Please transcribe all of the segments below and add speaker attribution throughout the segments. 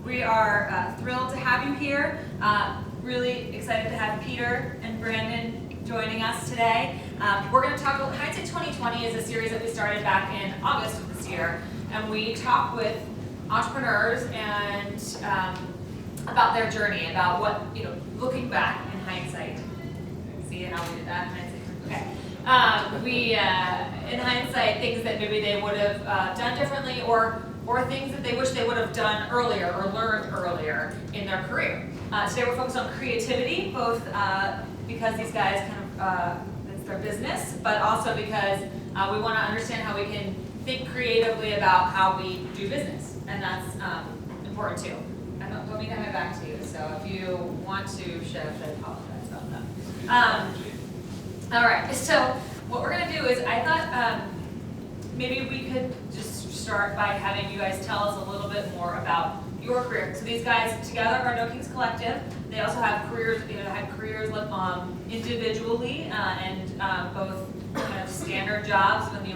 Speaker 1: We are thrilled to have you here. Really excited to have Peter and Brandon joining us today. We're going to talk about Hindsight 2020 is a series that we started back in August of this year, and we talk with entrepreneurs and about their journey, about what, looking back in hindsight. See how we did that? Hindsight. Okay. In hindsight, things that maybe they would have done differently, or things that they wish they would have done earlier or learned earlier in their career. Today we're focused on creativity, both because these guys it's their business, but also because we want to understand how we can think creatively about how we do business, and that's important too. Let me hand it back to you. So if you want to shift, I apologize about that. All right. So what we're going to do is, I thought maybe we could just start by having you guys tell us a little bit more about your career. So these guys together are No Kings Collective. They also have careers. They had careers individually and both kind of standard jobs when you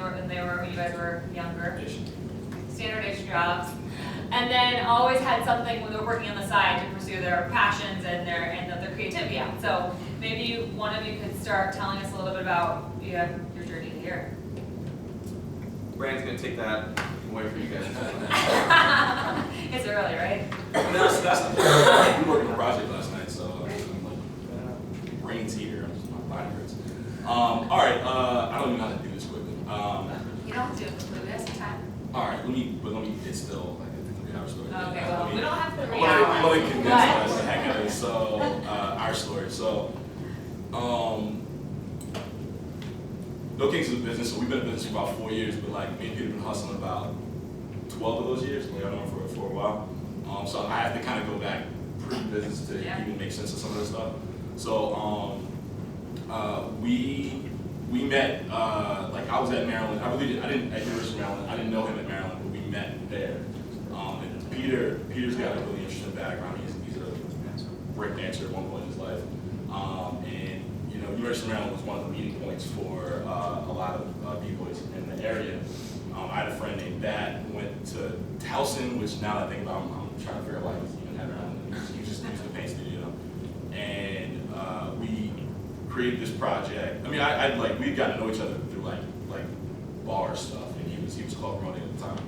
Speaker 1: guys were younger. Standard-ish jobs. And then always had something when they were working on the side to pursue their passions and their creativity out. So maybe one of you could start telling us a little bit about your journey here.
Speaker 2: Brandon's going to take that away from you guys.
Speaker 1: It's early, right?
Speaker 3: That's we worked on a project last night, so brain's here. My body hurts. All right, I don't even know how to do this quickly.
Speaker 1: You don't have to do it quickly. We have some time.
Speaker 3: All right, let me. It's still like a 3-hour story.
Speaker 1: Okay, well, we don't have 3
Speaker 3: hours. Let me condense
Speaker 1: But
Speaker 3: the heck out of it. So, our story. So, No Kings is a business, so we've been in business for about 4 years, but like me and Peter have been hustling about 12 of those years. Like I've known for a while. So I have to kind of go back pre-business to even make sense of some of this stuff. So we met, like I was at Maryland. I didn't at University of Maryland. I didn't know him at Maryland, but we met there. And Peter's got a really interesting background. He's a break dancer at one point in his life. And University of Maryland was one of the meeting points for a lot of b-boys in the area. I had a friend named Bat who went to Towson, which now that I think about, I'm trying to figure out why he even had around. He just used the paint studio, and we created this project. I mean, we'd gotten to know each other through like bar stuff, and he was club running at the time.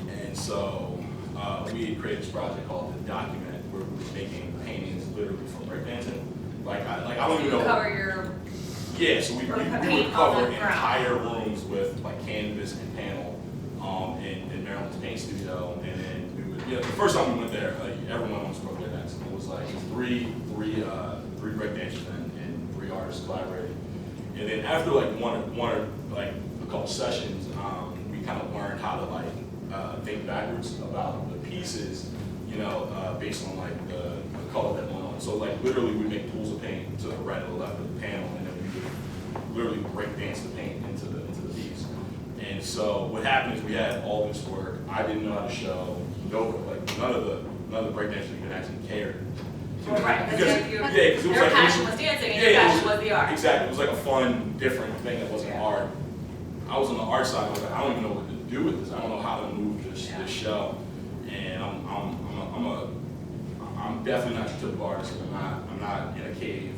Speaker 3: And so we had created this project called The Document, where we were making paintings literally from breakdancing. I don't even know.
Speaker 1: Cover your.
Speaker 3: Yeah, so we would cover entire rooms with like canvas and panel in Maryland's paint studio, and then we would. The first time we went there, like everyone was from breakdance. It was like three breakdancers and 3 artists collaborating, and then after like one or like a couple sessions, we kind of learned how to think backwards about the pieces, based on like the color that went on. So like literally we make pools of paint to the right or the left of the panel, and then we would literally break dance the paint into the piece. And so what happened is we had all this work. I didn't know how to show. None of the breakdancers even actually cared.
Speaker 1: Well, right,
Speaker 3: because it was
Speaker 1: their
Speaker 3: like
Speaker 1: passion was dancing and your passion was the art.
Speaker 3: Exactly, it was like a fun, different thing that wasn't art. I was on the art side. I was like, I don't even know what to do with this. I don't know how to move this show. And I'm definitely not a typical artist. I'm not in a cave,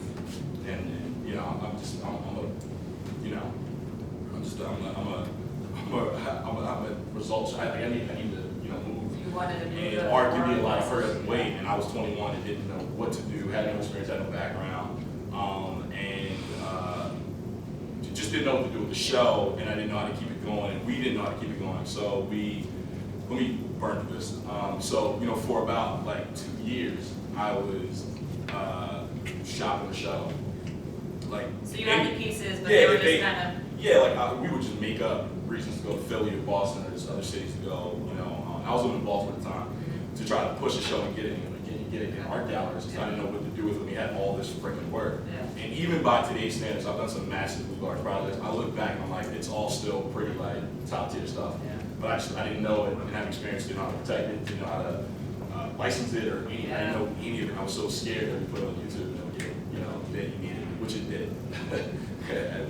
Speaker 3: and I'm a results. I need to move.
Speaker 1: You wanted to move.
Speaker 3: And art can be a lot of hurt weight. And I was 21 and didn't know what to do. Had no experience, had no background, and just didn't know what to do with the show. And I didn't know how to keep it going, and we didn't know how to keep it going. So let me burn through this. So for about like 2 years, I was shopping the show.
Speaker 1: So you had the pieces, but they were just kind of.
Speaker 3: Yeah, we would just make up reasons to go to Philly or Boston or just other cities to go. I was living in Baltimore at the time to try to push the show and get it in art galleries because I didn't know what to do with it. We had all this freaking work. Yeah. And even by today's standards, I've done some massively large projects. I look back and I'm like, it's all still pretty top tier stuff. Yeah. But I didn't know it, didn't have experience, didn't know how to protect it, didn't know how to license it or anything. I didn't know any of it. I was so scared that we put it on YouTube and it would get, that you needed it, which it did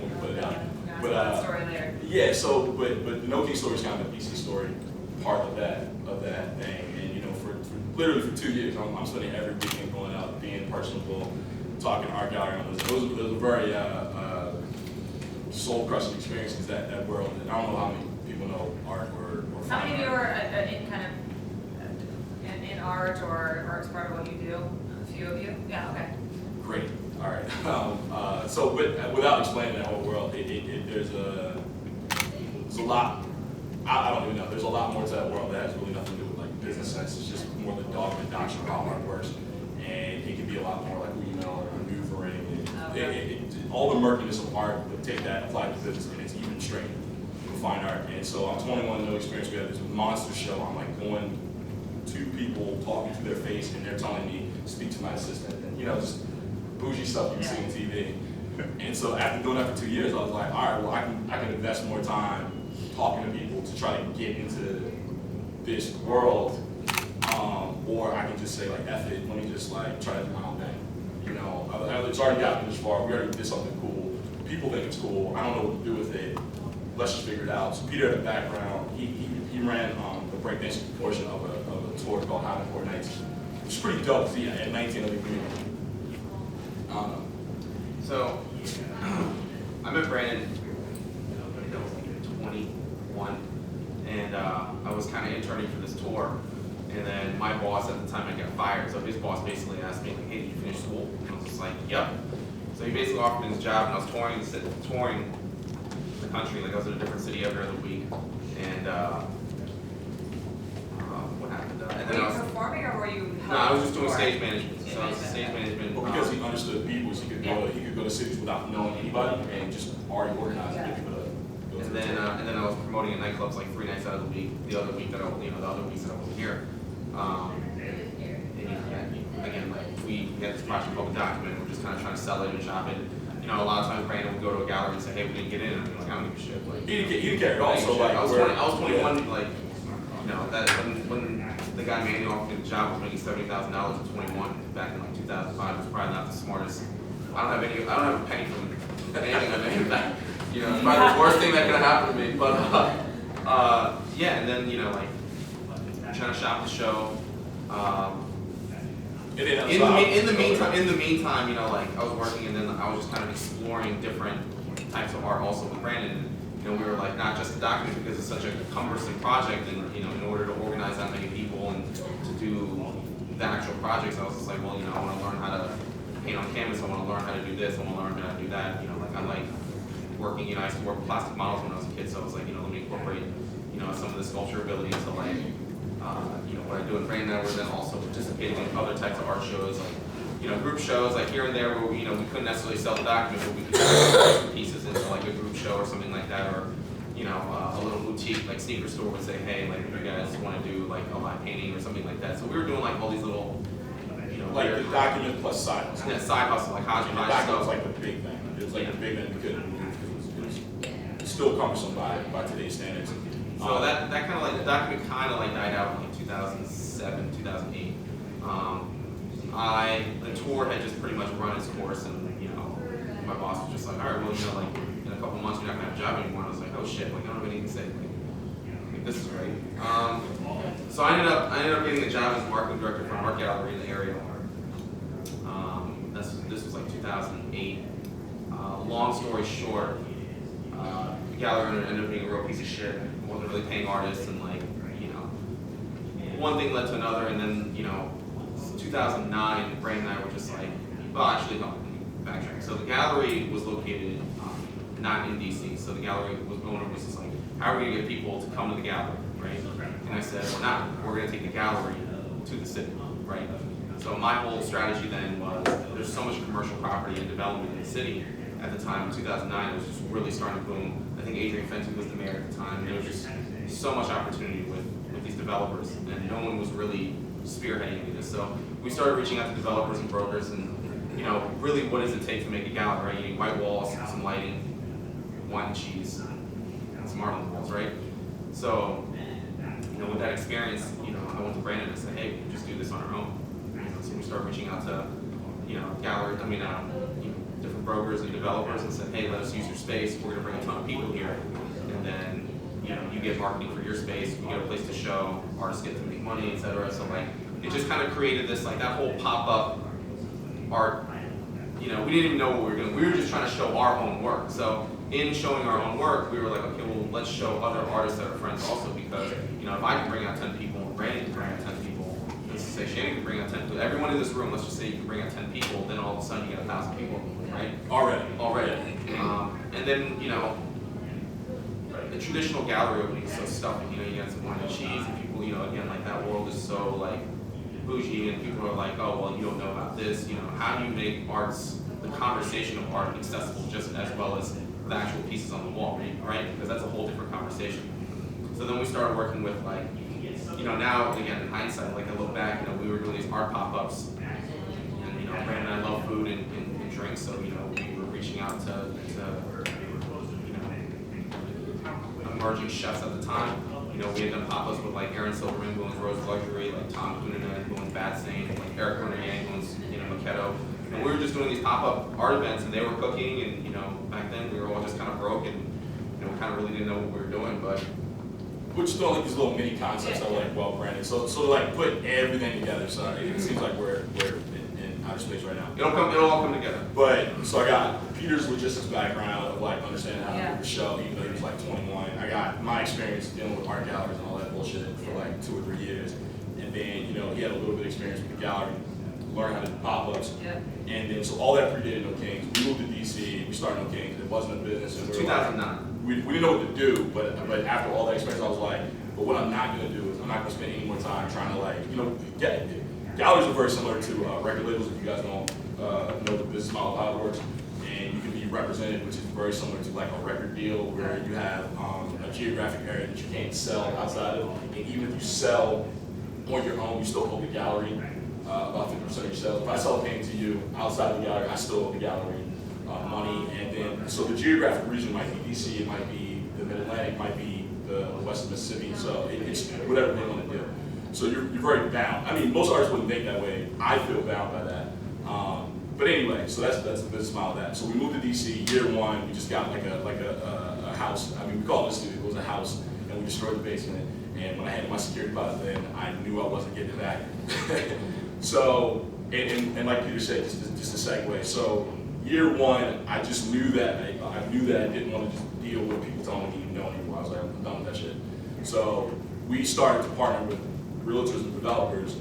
Speaker 3: when we put it out. But
Speaker 1: story later.
Speaker 3: Yeah, so but the No King story is kind of the PC story part of that thing. literally for 2 years, I'm spending every weekend going out, being personable, talking to art gallery owners. Those are very soul-crushing experiences, that world. And I don't know how many people know art or
Speaker 1: How
Speaker 3: fine
Speaker 1: many of you
Speaker 3: art.
Speaker 1: are in kind of in art or as part of what you do? A few of you? Yeah, okay.
Speaker 3: Great. All right. So without explaining that whole world, there's a lot. I don't even know. There's a lot more to that world that has really nothing to do with like business sense. It's just more the dogma doctrine of how art works, and it can be a lot more like who you know or maneuvering. And all the murkiness of art, but take that, apply it to business, and it's even stranger for fine art. And so I'm 21, no experience. We have this monster show. I'm like going to people, talking to their face, and they're telling me, speak to my assistant, and just bougie stuff you see on TV. And so after doing that for 2 years, I was like, all right, well, I can invest more time talking to people to try to get into this world, or I can just say like, F it, let me just like try to do my own thing. It's already gotten this far. We already did something cool. People think it's cool. I don't know what to do with it. Let's just figure it out. So Peter had a background. He ran the breakdancing portion of a tour called Highland Court Nights, which is pretty dope. See, at 19 of the community. I don't know.
Speaker 2: So, I met Brandon, I was like 21, and I was kind of interning for this tour, and then my boss at the time I got fired, so his boss basically asked me, like, hey, did you finish school? And I was just like, yep. So he basically offered me this job, and I was touring the country, like I was in a different city every other week, and what happened? And then
Speaker 1: Were you performing or were you?
Speaker 2: No, I was just doing
Speaker 1: tour?
Speaker 2: stage management. So I was stage management.
Speaker 3: But because he understood people, he could go to cities without knowing anybody and just already organize and get people to go to.
Speaker 2: And then I was promoting in nightclubs like 3 nights out of the week. The other week that the other weeks that I wasn't here. And again, like we had this project called The Document. We're just kind of trying to sell it and shop it. A lot of times Brandon would go to a gallery and say, hey, we didn't get in. And I'd be like, I don't give a shit. Like,
Speaker 3: He didn't care at all. So like,
Speaker 2: I was 21. Like, that when the guy Manny offered me the job was making $70,000 at 21 back in like 2005. It was probably not the smartest. I don't have a penny from anything I made back. It's probably the worst thing that could have happened to me. But yeah, and then like trying to shop the show. In the meantime, like I was working, and then I was just kind of exploring different types of art also with Brandon. We were like not just a document because it's such a cumbersome project, and in order to organize that many people and to do the actual projects, I was just like, well, I want to learn how to paint on canvas. I want to learn how to do this. I want to learn how to do that. Like I like working. I used to work with plastic models when I was a kid, so I was like, let me incorporate, some of the sculpture ability into like, what I do in Brandon. We're then also participating in other types of art shows, like, group shows, like here and there where we couldn't necessarily sell the document, but we could put pieces into like a group show or something like that, or a little boutique like sneaker store would say, hey, like if you guys want to do like a live painting or something like that. So we were doing like all these little,
Speaker 3: like the document plus side hustle.
Speaker 2: Yeah, side hustle, like hodgepodge
Speaker 3: Document was
Speaker 2: stuff.
Speaker 3: like the big thing. It was like the big thing we couldn't do because it was still cumbersome by today's standards.
Speaker 2: So that kind of like the document kind of like died out in like 2007, 2008. The tour had just pretty much run its course, and my boss was just like, all right, well, like in a couple months you're not gonna have a job anymore. And I was like, oh shit, like I don't have anything to say. Like this is great. So I ended up getting a job as marketing director for an art gallery in the area. This was like 2008. Long story short, the gallery owner ended up being a real piece of shit. Wasn't really paying artists, and like one thing led to another, and then 2009, Brandon and I were just like, well, actually no, backtrack. So the gallery was located not in DC. So the owner was just like, how are we gonna get people to come to the gallery, right? And I said, well, we're gonna take the gallery to the city, right? So my whole strategy then was, there's so much commercial property and development in the city. At the time, in 2009, it was just really starting to boom. I think Adrian Fenty was the mayor at the time, and there was just so much opportunity with these developers, and no one was really spearheading any of this. So we started reaching out to developers and brokers, and really, what does it take to make a gallery? Right? You need white walls, some lighting, wine and cheese, and some art on the walls, right? So, with that experience, I went to Brandon and said, hey, we just do this on our own. So we started reaching out to, different brokers and developers, and said, hey, let us use your space. We're going to bring a ton of people here, and then you know, you get marketing for your space, you get a place to show, artists get to make money, etc. So like, it just kind of created this, like, that whole pop-up art. You know, we didn't even know what we were doing. We were just trying to show our own work. So in showing our own work, we were like, okay, well, let's show other artists that are friends also, because, you know, if I can bring out 10 people, and Brandon can bring out 10 people, let's just say Shana can bring out 10 people, everyone in this room, let's just say you can bring out 10 people, then all of a sudden you get 1,000 people, right? Already. And then, you know, the traditional gallery opening is so stuffy, you know, you get some wine and cheese, and people, you know, again, like, that world is so, like, bougie, and people are like, oh, well, you don't know about this, you know, how do you make the conversation of art accessible just as well as the actual pieces on the wall, right? Because that's a whole different conversation. So then we started working with, like, you know, now, again, in hindsight, like, I look back, you know, we were doing these art pop-ups, and, you know, Brandon and I love food and drinks, so, you know, we were reaching out to you know, emerging chefs at the time. You know, we had done pop-ups with, like, Aaron Silverman, who owns Rose Luxury, like Tom Kuhnen, who owns Bad Saint, like Eric Corner-Yang, who owns, you know, Maketo. And we were just doing these pop-up art events, and they were cooking, and, you know, back then we were all just kind of broke, and, you know, we kind of really didn't know what we were doing, but.
Speaker 3: We're just doing like these little mini concepts that are like well branded. So like put everything together. So it seems like we're in outer space right now.
Speaker 2: It'll all come together.
Speaker 3: But so I got Peter's logistics background of like understanding how to do the show, even though he was like 21. I got my experience dealing with art galleries and all that bullshit for like 2 or 3 years. And then, you know, he had a little bit of experience with the gallery, learned how to do pop-ups. And then so all that predated No Kings. We moved to DC, we started No Kings. It wasn't a business. And
Speaker 2: 2009.
Speaker 3: We didn't know what to do, but after all that experience, I was like, but what I'm not going to do is I'm not going to spend any more time trying to, like, you know, galleries are very similar to record labels, if you guys don't know the business model, how it works. And you can be represented, which is very similar to like a record deal where you have a geographic area that you can't sell outside of. And even if you sell on your own, you still owe the gallery about 50% of your sales. If I sell a painting to you outside of the gallery, I still owe the gallery money. And then, so the geographic region might be DC, it might be the Mid-Atlantic, might be the west of Mississippi, so it's whatever they want to do. So you're very bound. I mean, most artists wouldn't think that way. I feel bound by that. But anyway, so that's the business model of that. So we moved to DC, year 1, we just got like a house. I mean, we called it a studio, it was a house, and we destroyed the basement. And when I handed my security deposit in, I knew I wasn't getting it back. So, and like Peter said, just a segue. So year 1, I just knew that I didn't want to just deal with people telling me no anymore. I was like, I'm done with that shit. So we started to partner with realtors and developers.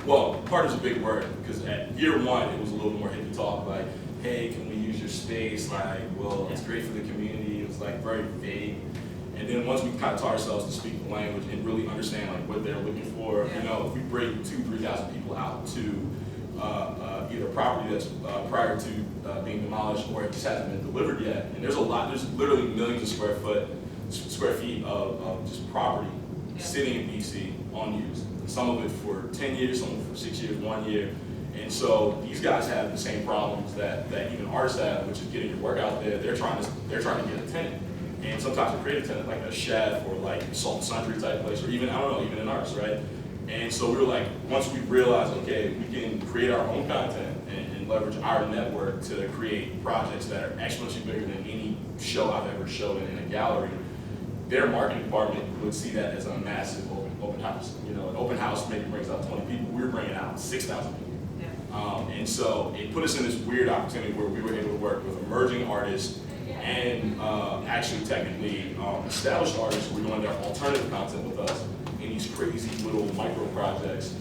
Speaker 3: Well, partner's a big word, because at year 1, it was a little more hippie talk, like, hey, can we use your space? Like, well, it's great for the community. It was like very vague. And then once we kind of taught ourselves to speak the language and really understand like what they're looking for, you know, if we bring 2,000-3,000 people out to either property that's prior to being demolished or it just hasn't been delivered yet, and there's literally millions of square feet of just property sitting in DC unused. Some of it for 10 years, some of it for 6 years, 1 year. And so these guys have the same problems that even artists have, which is getting your work out there. They're trying to get a tenant. And sometimes a creative tenant, like a chef or like Salt and Sundry type place, or even, I don't know, even an artist, right? And so we were like, once we realized, okay, we can create our own content and leverage our network to create projects that are exponentially bigger than any show I've ever showed in a gallery, their marketing department would see that as a massive open house. You know, an open house maybe brings out 20 people. We were bringing out 6,000 people. And so it put us in this weird opportunity where we were able to work with emerging artists and actually technically established artists who were doing their alternative content with us in these crazy little micro projects,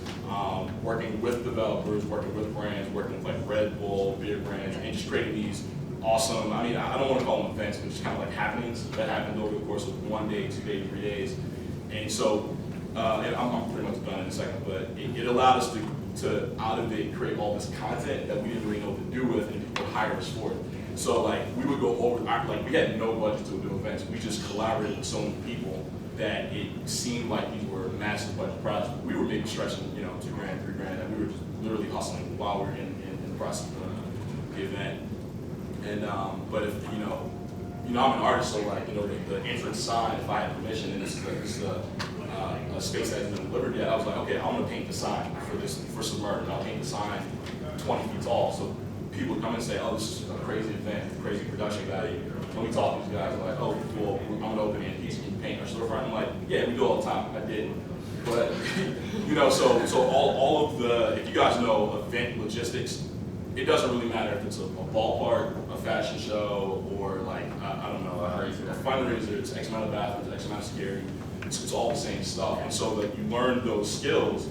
Speaker 3: working with developers, working with brands, working with like Red Bull, beer brands, and just creating these awesome, I mean, I don't want to call them events, but just kind of like happenings that happened over the course of 1 day, 2 days, 3 days. And so, and I'm pretty much done in a second, but it allowed us to out of it create all this content that we didn't really know what to do with, and people would hire us for it. So like we would go over, like we had no budget to do events. We just collaborated with so many people that it seemed like these were massive budget projects. We were maybe stretching, you know, $2 grand, $3 grand, and we were just literally hustling while we were in the process of the event. And but if you know, I'm an artist, so like the entrance sign, if I had permission, and this is a space that hasn't been delivered yet, I was like, okay, I'm gonna paint the sign for Submerged. I'll paint the sign 20 feet tall. So people come and say, oh, this is a crazy event, crazy production value. When we talk to these guys, they're like, oh, well, I'm gonna open an antique and paint our storefront. I'm like, yeah, we do all the time. I did. But, you know, so all of the, if you guys know event logistics, it doesn't really matter if it's a ballpark, a fashion show, or like, I don't know, a fundraiser, it's X amount of bathrooms, X amount of security. It's all the same stuff. And so that you learn those skills,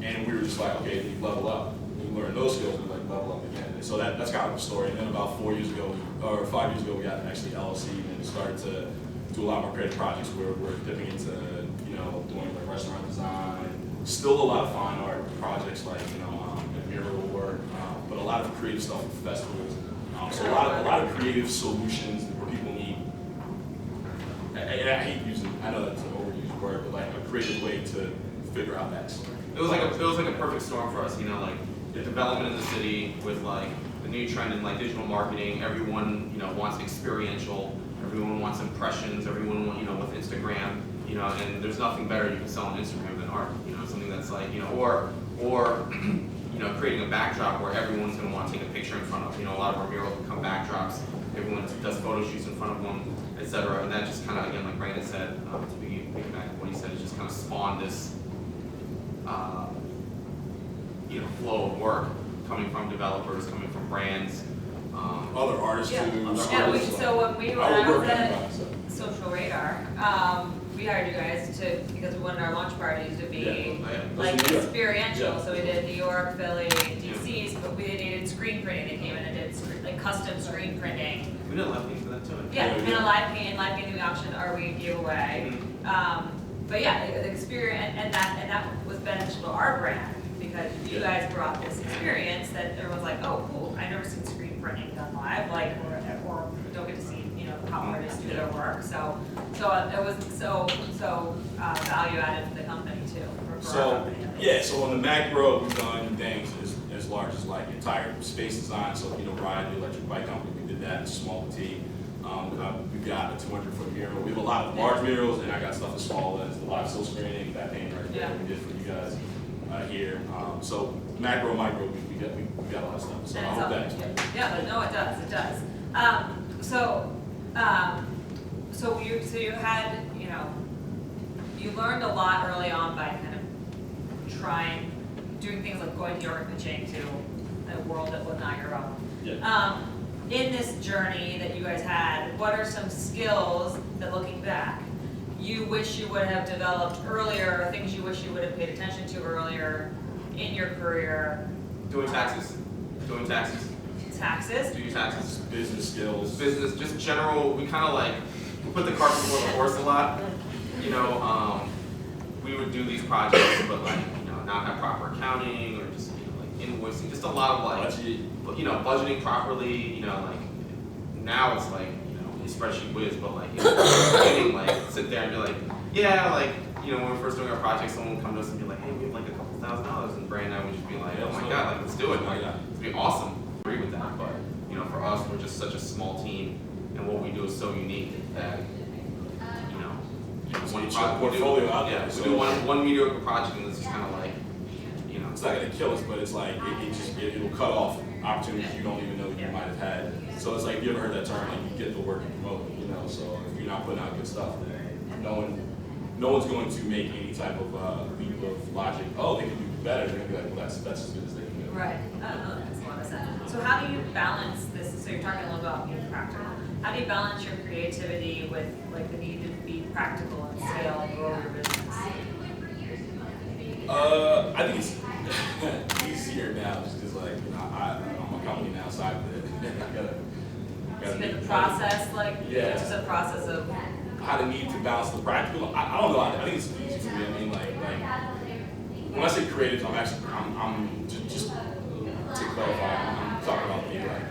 Speaker 3: and we were just like, okay, you level up. You learn those skills, and like level up again. And so that's kind of the story. And then about 4 years ago, or 5 years ago, we got actually LLC and started to do a lot more creative projects where we're dipping into, you know, doing like restaurant design, still a lot of fine art projects like, you know, mural work, but a lot of creative stuff with festivals. So a lot of creative solutions where people need, and I hate using, I know that's an overused word, but like a creative way to figure out that story.
Speaker 2: It was like a perfect storm for us, you know, like the development in the city with like the new trend in like digital marketing. Everyone, you know, wants experiential. Everyone wants impressions. Everyone, you know, with Instagram, you know, and there's nothing better you can sell on Instagram than art. You know, something that's like, you know, or you know, creating a backdrop where everyone's going to want to take a picture in front of. You know, a lot of our murals become backdrops. Everyone does photo shoots in front of them, etc. And that just kind of, again, like Brandon said, to piggyback what he said, it just kind of spawned this, you know, flow of work coming from developers, coming from brands,
Speaker 3: Other artists too.
Speaker 1: So when I was at Social Radar, we hired you guys because we wanted our launch parties to be like experiential. So we did New York, Philly, DC's, but we needed screen printing. They came in and did like custom screen printing.
Speaker 2: We did a live paint for that too.
Speaker 1: Yeah, and a live painting auction, or we gave away. But yeah, the experience, and that was beneficial to our brand because you guys brought this experience that everyone's like, oh, cool, I've never seen screen printing done live, like, or don't get to see, you know, how artists do their work. So it was so value added to the company too. For our company.
Speaker 3: Yeah, so on the macro, we've done things as large as like entire space design. So, you know, Ride, the electric bike company, we did that in small boutique. We've got a 200-foot mural. We have a lot of large murals, and I got stuff as small as the live still screening, that painting right there we did for you guys here. So macro, micro, we got a lot of stuff. So I hope that explains.
Speaker 1: Yeah, but no, it does. So you had, you know, you learned a lot early on by kind of doing things like going to New York and pitching to a world that was not your own.
Speaker 3: Yeah.
Speaker 1: In this journey that you guys had, what are some skills that, looking back, you wish you would have developed earlier, or things you wish you would have paid attention to earlier in your career?
Speaker 2: Doing taxes.
Speaker 1: Taxes?
Speaker 2: Doing taxes.
Speaker 3: Business skills.
Speaker 2: Business, just general, we kind of like, we put the cart before the horse a lot. You know, we would do these projects, but like, you know, not have proper accounting, or just, you know, like invoicing, just a lot of like, you know, budgeting properly, you know, like, now it's like, you know, spreadsheet whiz, but like, in the beginning, like, sit there and be like, yeah, like, you know, when we're first doing our project, someone would come to us and be like, hey, we have like a couple $1,000, and Brand and I would just be like, oh my God, like, let's do it, like, it'd be awesome. I agree with that, but, you know, for us, we're just such a small team, and what we do is so unique that, you know, one
Speaker 3: portfolio out there.
Speaker 2: We do one mediocre project, and it's just kind of like, you know,
Speaker 3: it's not gonna kill us, but it's like it'll cut off opportunities you don't even know that you might have had. So it's like, you ever heard that term, like, you get the work and promote it, you know? So if you're not putting out good stuff, then no one's going to make any type of leap of logic. Oh, they can do better. They're gonna be like, well, that's as good as they can do.
Speaker 1: Right. I don't know. That makes a lot of sense. So how do you balance this? So you're talking a little about being practical. How do you balance your creativity with like the need to be practical and scale and grow your business?
Speaker 3: I think it's easier now, just because like, you know, I'm a company now, so I gotta
Speaker 1: So the process, like, it's just a process of
Speaker 3: how to need to balance the practical. I don't know. I think it's easy for me. I mean, like when I say creative, I'm just to clarify, I'm talking about me, like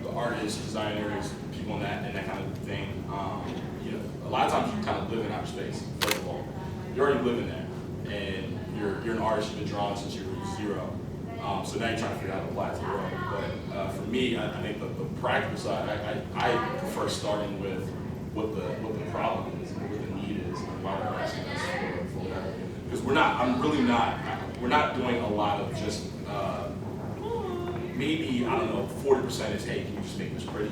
Speaker 3: the artists, designers, people in that kind of thing. You know, a lot of times you kind of live in outer space. First of all, you're already living there, and you're an artist. You've been drawing since you were 0. So now you're trying to figure out how to apply it to the world. But for me, I think the practical side, I prefer starting with what the problem is, and what the need is, and why they're asking us for whatever. Because we're not doing a lot of just maybe, I don't know, 40% is, hey, can you just make this pretty?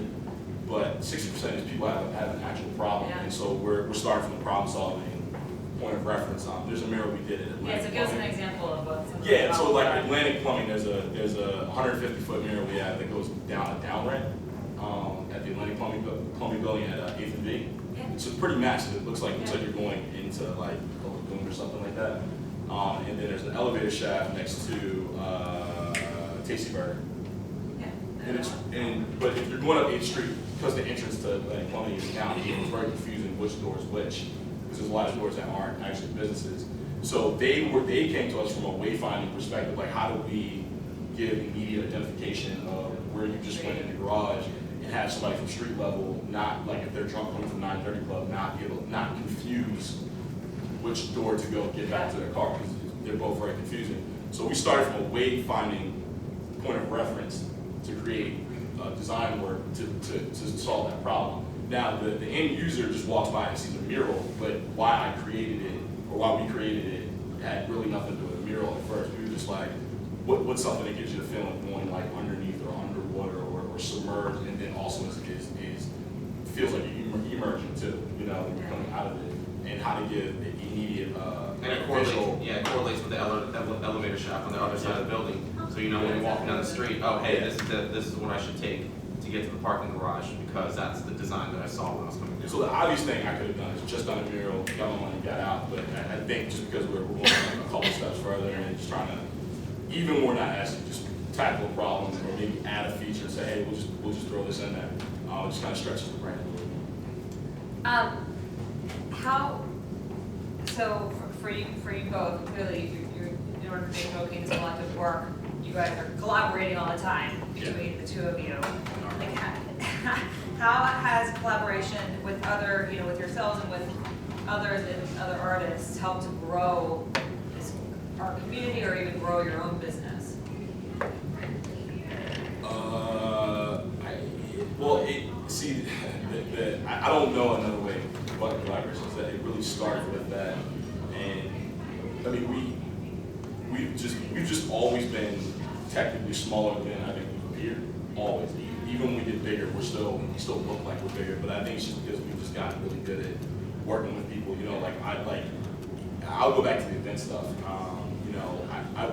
Speaker 3: But 60% is people have an actual problem,
Speaker 1: Yeah.
Speaker 3: and so we're starting from the problem solving point of reference. There's a mural we did at Atlantic.
Speaker 1: Yeah, so give us an example of what some of the
Speaker 3: Yeah, so
Speaker 1: problems
Speaker 3: like
Speaker 1: are.
Speaker 3: Atlantic Plumbing, there's a 150-foot mural we have that goes down a down ramp at the Atlantic Plumbing building at 8th and V.
Speaker 1: Yeah.
Speaker 3: It's pretty massive. It looks like you're going into like a lagoon or something like that. And then there's an elevator shaft next to Tasty Burger.
Speaker 1: Yeah.
Speaker 3: But if you're going up 8th Street, because the entrance to Atlantic Plumbing is down here, it's very confusing which door is which, because there's a lot of doors that aren't actually businesses. So they came to us from a wayfinding perspective, like how do we give immediate identification of where you just went in the garage and have somebody from street level, not like if they're drunk coming from 930 Club, not confuse which door to go get back to their car, because they're both very confusing. So we started from a wayfinding point of reference to create design work to solve that problem. Now, the end user just walks by and sees a mural, but why I created it, or why we created it, had really nothing to do with a mural at first. We were just like, what's something that gives you the feeling of going like underneath or underwater or submerged, and then also feels like you're emerging too, you know, when you're coming out of it, and how to give the immediate
Speaker 2: And it correlates with the elevator shaft on the other side of the building. So you know when you're walking down the street, oh hey, this is what I should take to get to the parking garage, because that's the design that I saw when I was coming through.
Speaker 3: So the obvious thing I could have done is just done a mural, got my money, got out. But I think just because we're going a couple steps further and just trying to, even more not asking, just tackle a problem or maybe add a feature and say, hey, we'll just throw this in there. It just kind of stretches the brand a little bit.
Speaker 1: So for you both, clearly you're in order to make Smoking Collective work, you guys are collaborating all the time between the two of you. Like, how has collaboration with other, with yourselves and with others and other artists helped to grow our community or even grow your own business?
Speaker 3: I don't know another way but collaboration. That it really started with that, and I mean we've just always been technically smaller than I think we've appeared. Always, even when we get bigger, we still look like we're bigger. But I think it's just because we've just gotten really good at working with people. You know, I'll go back to the event stuff.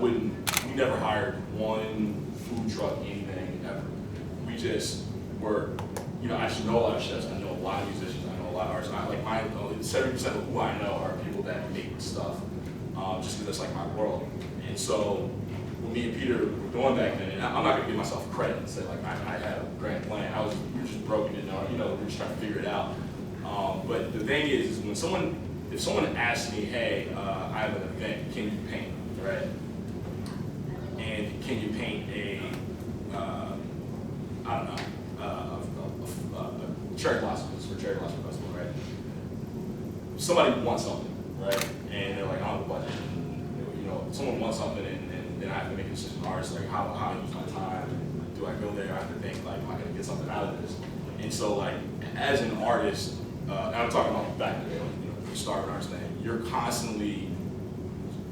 Speaker 3: We never hired one food truck, anything ever. We just were, I just know a lot of chefs, I know a lot of musicians, I know a lot of artists. 70% of who I know are people that make stuff, just because that's like my world. And so when me and Peter were doing back then, and I'm not gonna give myself credit and say like I had a grand plan. We were just broken it down, we were just trying to figure it out. But the thing is if someone asks me, hey, I have an event, can you paint, right? And can you paint a cherry blossom, for Cherry Blossom Festival, right? Somebody wants something, right? And they're like, I don't have a budget. Someone wants something, and then I have to make a decision. Artists, like, how I use my time. Do I go there? I have to think, like, am I gonna get something out of this? And so, like, as an artist, and I'm talking about back in the day, like, start an artist thing. You're constantly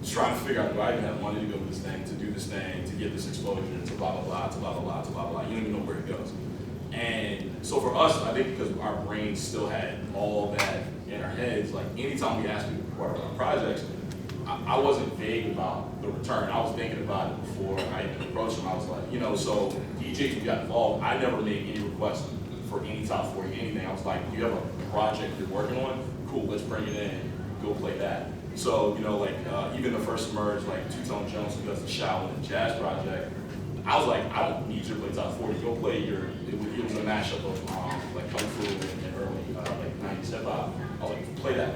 Speaker 3: trying to figure out, do I even have money to go to this thing, to do this thing, to get this exposure, to blah blah blah, to blah blah blah, to blah blah blah. You don't even know where it goes. And so for us, I think because our brains still had all that in our heads, like anytime we asked people to work on our projects, I wasn't vague about the return. I was thinking about it before I even approached them. I was like, so DJs who got involved, I never made any requests for any top 40, anything. I was like, you have a project you're working on? Cool, let's bring it in, go play that. So, even the first Merge, like Two-Tone Jones, who does the Shout and the Jazz project, I was like, I don't need you to play top 40. Go play it was a mashup of like Kung Fu and early 90s hip hop. I was like, play that.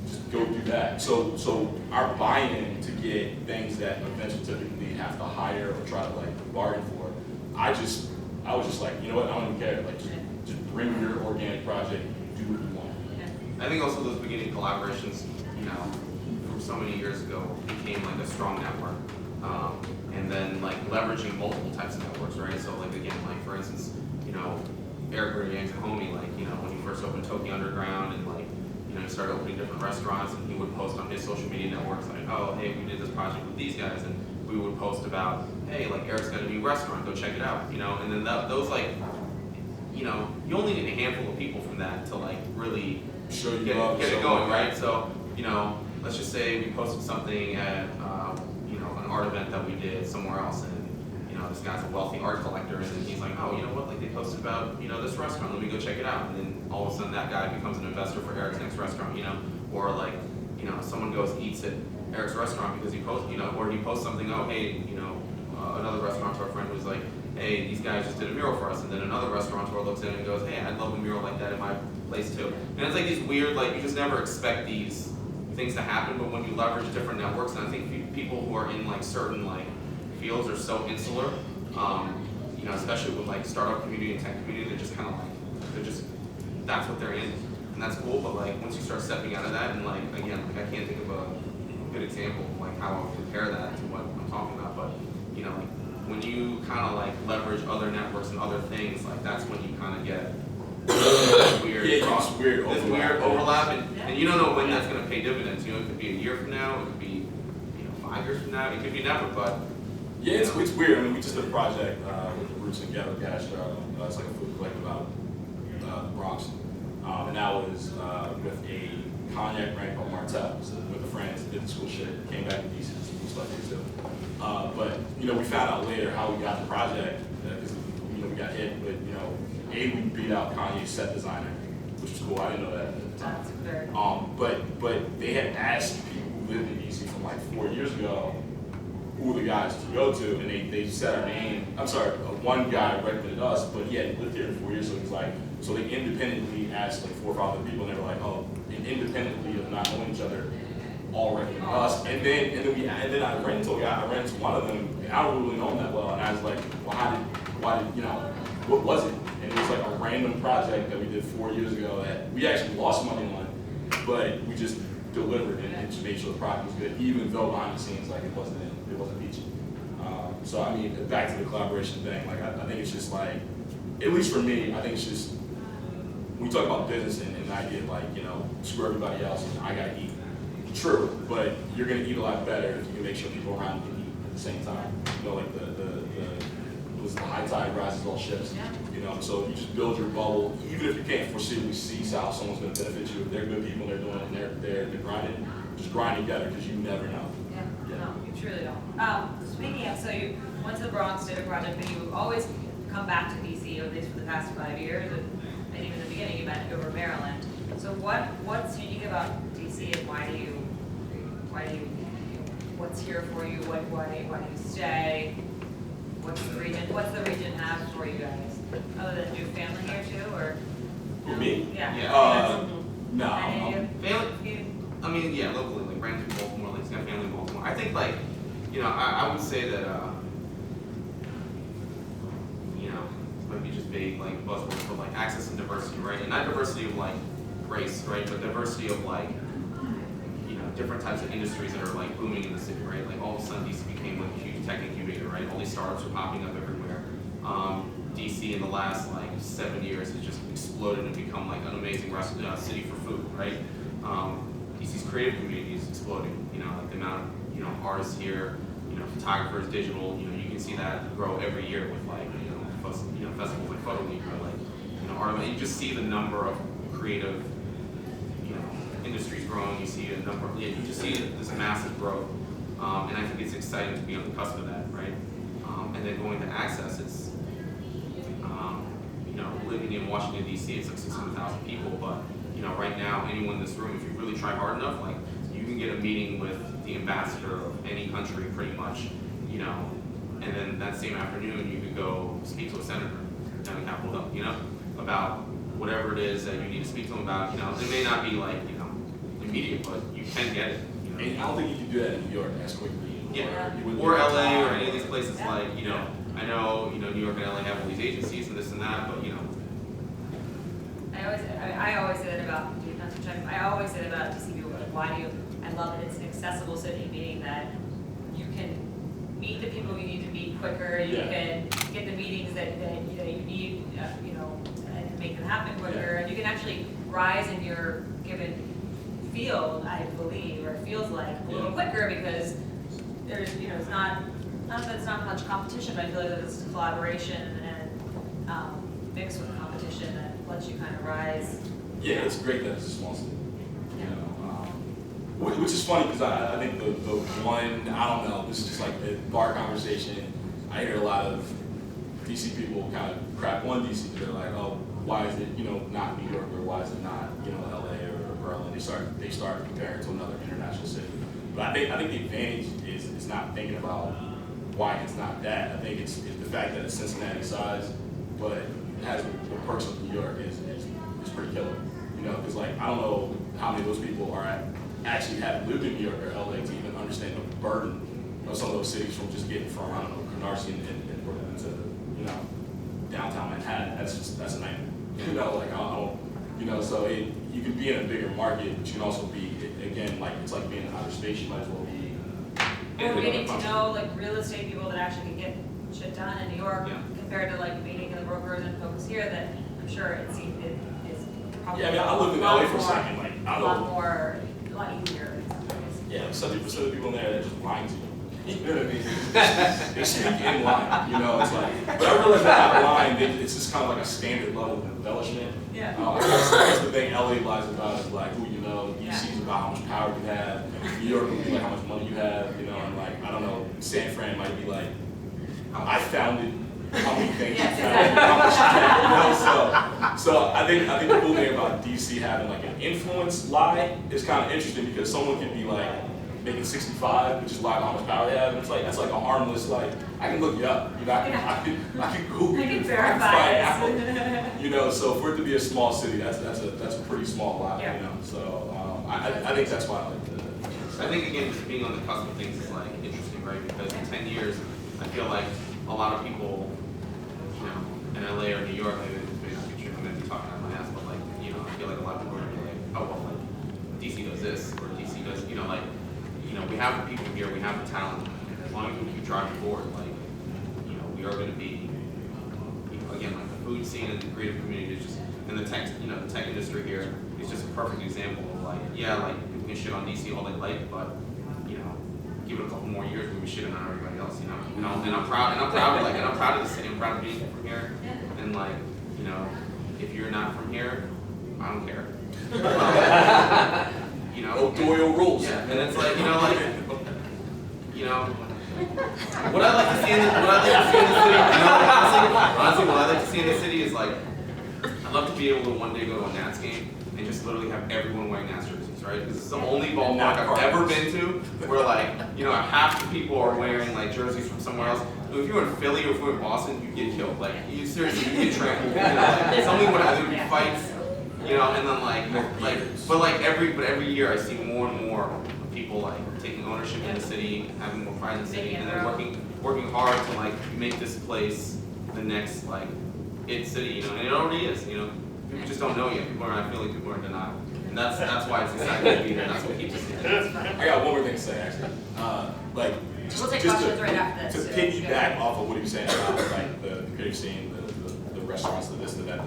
Speaker 3: Just go do that. So our buy-in to get things that events would typically have to hire or try to like bargain for, I was just like, you know what, I don't even care. Like just bring your organic project, do what you want.
Speaker 2: I think also those beginning collaborations, from so many years ago, became like a strong network. And then like leveraging multiple types of networks, right? So like again, like for instance, Eric Berniang's a homie, like, when he first opened Tokyo Underground and like, he started opening different restaurants and he would post on his social media networks like, oh, hey, we did this project with these guys. And we would post about, hey, like Eric's got a new restaurant, go check it out, you know, and then those like, you know, you only need a handful of people from that to like really
Speaker 3: Sure, you
Speaker 2: get
Speaker 3: love
Speaker 2: it
Speaker 3: so
Speaker 2: going,
Speaker 3: much.
Speaker 2: right? So, you know, let's just say we posted something at, you know, an art event that we did somewhere else, and you know, this guy's a wealthy art collector, and then he's like, oh, you know what, like they posted about, you know, this restaurant, let me go check it out, and then all of a sudden that guy becomes an investor for Eric's next restaurant, you know, or like, you know, someone goes and eats at Eric's restaurant because he posts, you know, or he posts something, oh, hey, you know, another restaurateur friend was like, hey, these guys just did a mural for us, and then another restaurateur looks at it and goes, hey, I'd love a mural like that in my place too. And it's like these weird, like, you just never expect these things to happen, but when you leverage different networks, and I think people who are in like certain like fields are so insular, you know, especially with like startup community and tech community, they're just kind of like, they're just, that's what they're in, and that's cool, but like, once you start stepping out of that, and like, again, like I can't think of a good example of like how I would compare that to what I'm talking about, but, you know, like, when you kind of like leverage other networks and other things, like that's when you kind of get this weird, weird overlap, and you don't know when that's going to pay dividends. You know, it could be a year from now, it could be, you know, 5 years from now, it could be never. But
Speaker 3: yeah, it's weird. I mean, we just did a project with the Roots and Ghetto Castro. It's like a food collective out the Bronx, and that was with a cognac brand called Martell. So with the friends, did the school shit, came back to DC, some stuff like too. But you know, we found out later how we got the project because you know we got hit. But you know, we beat out Kanye's set designer, which was cool. I didn't know that at the time.
Speaker 1: That's very
Speaker 3: But they had asked people who lived in DC from like 4 years ago who were the guys to go to, and they said our name. I'm sorry, one guy recommended us, but he hadn't lived here in 4 years, so it was like, so they independently asked like 4 or 5 other people, and they were like, oh, and independently of not knowing each other, all recommended us. And then I ran into a guy, I ran into one of them, and I don't really know him that well, and I was like, well, why did, you know, what was it? And it was like a random project that we did 4 years ago that we actually lost money on, but we just delivered and just made sure the product was good, even though behind the scenes, like it wasn't peachy. So I mean, back to the collaboration thing, like I think it's just like, at least for me, I think it's just, when we talk about business and the idea of like, you know, screw everybody else and I gotta eat. True, but you're gonna eat a lot better if you can make sure people around you can eat at the same time. You know, like the high tide rises all ships.
Speaker 1: Yeah.
Speaker 3: You know, so you just build your bubble, even if you can't foreseeably see how someone's gonna benefit you. If they're good people, they're doing it, and they're grinding, just grind together because you never know.
Speaker 1: Yeah, no, you truly don't. Speaking of, so you went to the Bronx, did a project, but you always come back to DC, at least for the past 5 years, and even in the beginning you meant over Maryland. So what's unique about DC, and why do you, what's here for you? Why do you stay? What's the region have for you guys? Other than new family here too, or?
Speaker 3: For me?
Speaker 1: Yeah.
Speaker 3: No.
Speaker 2: family, I mean, yeah, locally, like Brandon, Baltimore, like he's got family in Baltimore. I think like, you know, I would say that, you know, it might be just vague like buzzwords, but like access and diversity, right? And not diversity of like race, right? But diversity of like, you know, different types of industries that are like booming in the city, right? Like all of a sudden DC became like a huge tech incubator, right? All these startups are popping up everywhere. DC in the last like 7 years has just exploded and become like an amazing city for food, right? DC's creative community is exploding. You know, like the amount of, you know, artists here, you know, photographers, digital. You know, you can see that grow every year with like, you know, festivals like Photo Week or like, you know, art. You just see the number of creative, you know, industries growing. You see a number. You just see this massive growth, and I think it's exciting to be on the cusp of that, right? And then going to access, it's, you know, living in Washington D.C., it's like 600,000 people, but you know, right now, anyone in this room, if you really try hard enough, like you can get a meeting with the ambassador of any country, pretty much, you know, and then that same afternoon, you could go speak to a senator down in Capitol Hill, you know, about whatever it is that you need to speak to them about. You know, it may not be like, you know, immediate, but you can get it. You know?
Speaker 3: And I don't think you can do that in New York as quickly.
Speaker 2: Yeah, or LA or any of these places like, you know, I know, you know, New York and LA have all these agencies and this and that, but you know.
Speaker 1: I always say that about, I always say that about DC people, like, why do you, I love it, it's an accessible city, meaning that you can meet the people you need to meet quicker, you can get the meetings that you know, you need, you know, and make them happen quicker, and you can actually rise in your given field, I believe, or it feels like, a little quicker because there's, it's not that it's not much competition, but I feel like there's collaboration and mixed with competition that lets you kind of rise.
Speaker 3: Yeah, it's great that it's a small city. Which is funny because I think the one, I don't know, this is just like a bar conversation. I hear a lot of DC people kind of crap on DC. They're like, oh, why is it, not New York, or why is it not, LA or Berlin? They start comparing to another international city. But I think the advantage is not thinking about why it's not that. I think it's the fact that it's Cincinnati size, but it has the perks of New York is pretty killer. Because I don't know how many of those people actually haven't lived in New York or LA to even understand the burden of some of those cities from just getting from, I don't know, Canarsie and Brooklyn to, downtown Manhattan. That's a nightmare. So you can be in a bigger market, but you can also be, again, it's like being in outer space. You might as well be.
Speaker 1: Or getting to know real estate people that actually can get shit done in New York compared to meeting the brokers and folks here that I'm sure it is probably
Speaker 3: I lived in LA for a second.
Speaker 1: A lot easier.
Speaker 3: Yeah, 70% of the people in there are just lying to you. You know what I mean? They speak in line, it's but I realize that line, it's just kind of like a standard level of embellishment.
Speaker 1: Yeah.
Speaker 3: That's the thing LA lies about is who you know, DC is about how much power you have, New York would be how much money you have, and I don't know, San Fran might be I founded how many things you founded, how much you had, So I think the cool thing about DC having an influence lie is kind of interesting because someone can be making 65, which is how much power they have, and it's that's a harmless I can look you up, I can Google,
Speaker 1: I can verify
Speaker 3: it. So for it to be a small city, that's a pretty small lie, So I think that's why I like that.
Speaker 2: I think again, just being on the cusp of things is interesting, right? Because in 10 years, I feel like a lot of people, in LA or New York, maybe I'm gonna be talking out my ass, but I feel like a lot of people are gonna be oh well, DC does this or DC does, we have the people here, we have the talent. As long as we keep driving forward, we are going to be, again, the food scene and the creative community is just, and the tech, the tech industry here is just a perfect example of people can shit on DC all they like, but give it a couple more years, we'll be shitting on everybody else, And I'm proud of the city. I'm proud of being from here, and if you're not from here, I don't care.
Speaker 3: Doyle rules.
Speaker 2: Yeah, and it's what I like to see in the city, honestly, what I like to see in the city is I'd love to be able to one day go to a Nats game and just literally have everyone wearing Nats jerseys, right? Because it's the only ballpark I've ever been to where half the people are wearing jerseys from somewhere else. If you were in Philly or if you were in Boston, you'd get killed. You seriously, you get trampled. Something would happen, there'd be fights. And then but every year I see more and more people taking ownership in the city, having more pride in the city, and then working hard to make this place the next it city, and it already is, People just don't know yet. I feel like people are in denial, and that's why it's exciting to be here. That's what keeps us here.
Speaker 3: I got one more thing to say actually.
Speaker 1: We'll take questions right after this.
Speaker 3: To piggyback off of what he was saying about the creative scene, the restaurants, the this, the that.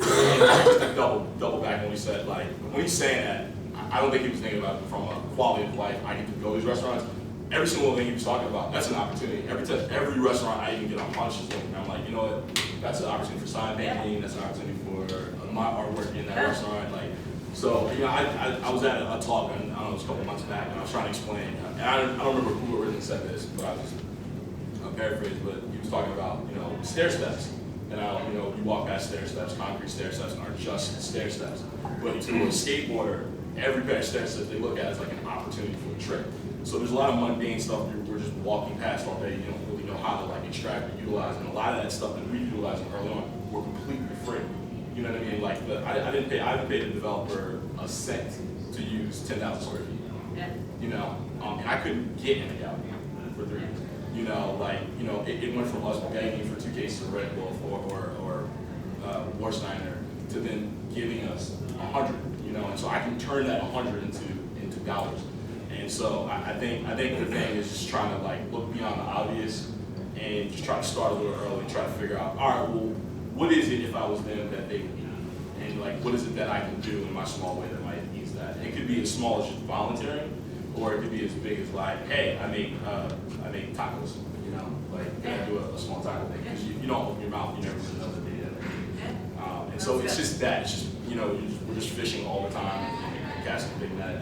Speaker 3: Just to double back on what he said, when he's saying that, I don't think he was thinking about it from a quality of life. I get to go to these restaurants. Every single thing he was talking about, that's an opportunity. Every restaurant I even get on punch is looking. I'm you know what? That's an opportunity for sign painting. That's an opportunity for my artwork in that restaurant. So I was at a talk, and I don't know, it was a couple months back, and I was trying to explain. And I don't remember who originally said this, but I was paraphrasing. But he was talking about stair steps. And you walk past stair steps, concrete stair steps are just stair steps. But to a skateboarder, every pair of stair steps they look at is an opportunity for a trick. So there's a lot of mundane stuff we're just walking past all day. You don't really know how to extract or utilize. And a lot of that stuff that we utilize early on, we're completely free. You know what I mean? I didn't pay the developer a cent to use 10,000 square feet.
Speaker 1: Yeah.
Speaker 3: And I couldn't get in the gallery for 3 years. It went from us begging for 2 cases of Red Wolf or Warsteiner to then giving us 100, and so I can turn that 100 into dollars. And so I think the thing is just trying to look beyond the obvious and just try to start a little early and try to figure out, all right, well, what is it if I was them that they would need? And what is it that I can do in my small way that might ease that? It could be as small as just volunteering, or it could be as big as like, hey, I make tacos, you know, like can I do a small taco thing? Because you don't open your mouth, you never really know the day of it. And so it's just that, it's just, you know, we're just fishing all the time, casting a big net,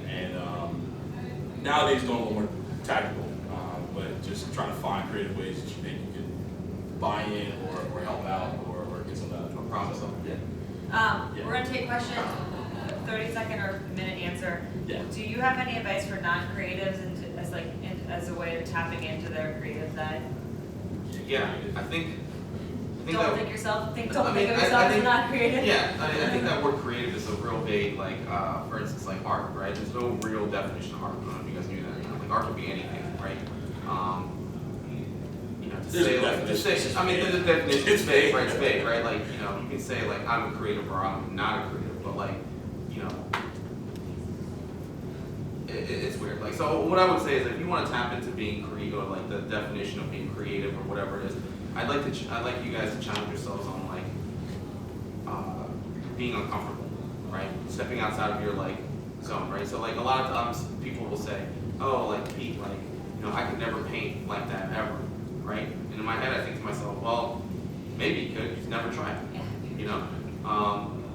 Speaker 3: and nowadays doing a little more tactical, but just trying to find creative ways that you think you can buy in or help out or get some of that.
Speaker 2: No problem.
Speaker 1: We're going to take questions, 30-second or minute answer.
Speaker 3: Yeah.
Speaker 1: Do you have any advice for non-creatives as a way of tapping into their creative side?
Speaker 2: Yeah, I think
Speaker 1: Don't
Speaker 2: that,
Speaker 1: think of yourself
Speaker 2: I
Speaker 1: as
Speaker 2: think-
Speaker 1: not creative.
Speaker 2: Yeah, I think that word creative is a real vague, like, for instance, like art, right? There's no real definition of art. I don't know if you guys knew that. You know, like art could be anything, right? You know, I mean, the definition is vague, right? It's vague, right? Like, you know, you can say like I'm a creative or I'm not a creative, but like, you know, it's weird. Like, so what I would say is if you want to tap into being creative, or like the definition of being creative or whatever it is, I'd like you guys to challenge yourselves on like being uncomfortable, right? Stepping outside of your like zone, right? So like a lot of times people will say, oh, like Pete, like, you know, I could never paint like that ever, right? And in my head I think to myself, well, maybe you could, you've never tried, you know?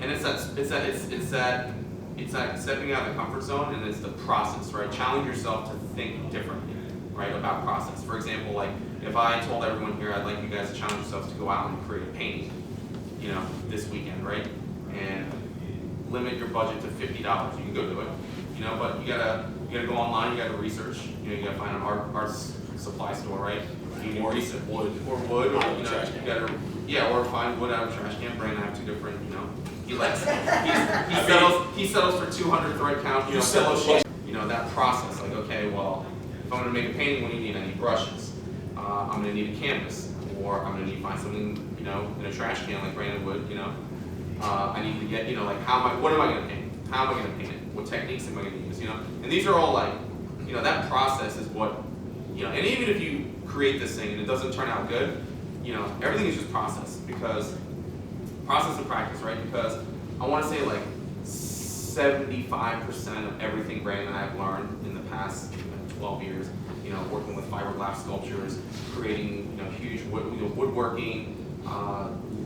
Speaker 2: And it's that stepping out of the comfort zone, and it's the process, right? Challenge yourself to think differently, right, about process. For example, like if I told everyone here, I'd like you guys to challenge yourselves to go out and create a painting, you know, this weekend, right? And limit your budget to $50. You can go do it, you know, but you gotta go online, you gotta research, you know, you gotta find an art supply store, right? You can research wood, or you know, you gotta, or find wood out of a trash can. Brandon, I have two different, you know, he settles for 200 thread count, you know, fellowship. You know, that process, like, okay, well, if I'm gonna make a painting, what do you need? I need brushes. I'm gonna need a canvas, or I'm gonna need to find something, you know, in a trash can like Brandon would, you know. I need to get, you know, like what am I gonna paint? How am I gonna paint it? What techniques am I gonna use, you know? And these are all like, you know, that process is what, you know, and even if you create this thing and it doesn't turn out good, you know, everything is just process, because process and practice, right? Because I want to say like 75% of everything Brandon and I have learned in the past 12 years, you know, working with fiberglass sculptures, creating, you know, huge woodworking,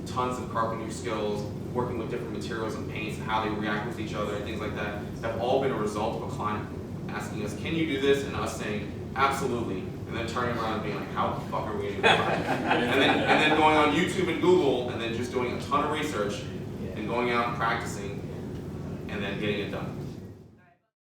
Speaker 2: tons of carpentry skills, working with different materials and paints and how they react with each other and things like that, have all been a result of a client asking us, can you do this? And us saying, absolutely. And then turning around and being like, how the fuck are we going to do that? and then going on YouTube and Google, and then just doing a ton of research and going out and practicing, and then getting it done.